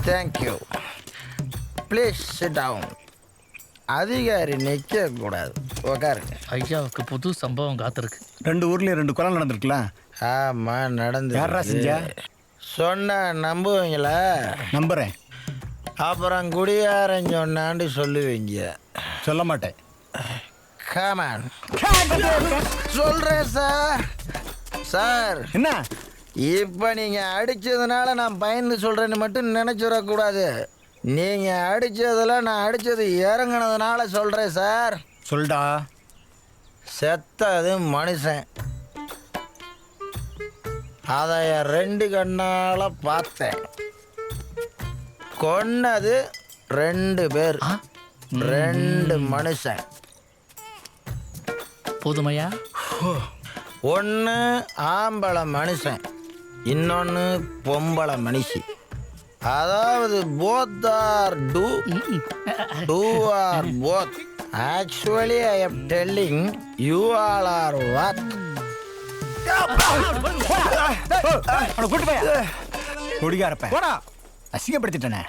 Thank you. Please sit down. அதிகாரி நிற்க கூடாது, உக்காருங்க. ஐயாவுக்கு புது சம்பவம் காத்திருக்கு. 2 ஊர்லயும் 2 கொலை நடந்திருக்கலாம். ஆமாம், நடந்து. யாரா செஞ்சா? சொன்ன நம்புவீங்களா? நம்புறேன். அப்புறம் குடியாரன் சொன்னான்னு சொல்லுவீங்க. சொல்ல மாட்டேன். கமான். சொல்கிறேன் சார். சார் என்ன இப்போ நீங்கள் அடித்ததுனால நான் பயந்து சொல்கிறேன்னு மட்டும் நினச்சிடக்கூடாது. நீங்கள் அடித்ததில் நான் அடித்தது இறங்கினதுனால சொல்கிறேன் சார். சொல்டா. செத்தது மனுஷன், அதை 2 கண்ணால் பார்த்தேன். கொன்னது 2 பேர், 2 மனுஷன். போதுமையா? ஒன்று ஆம்பளை மனுஷன், இன்னொன்று பொம்பளை மனுஷி. அதாவது both are two are both. Actually I am telling you all are what. குடிகாரப்ப அசிங்கப்படுத்திட்டேனே.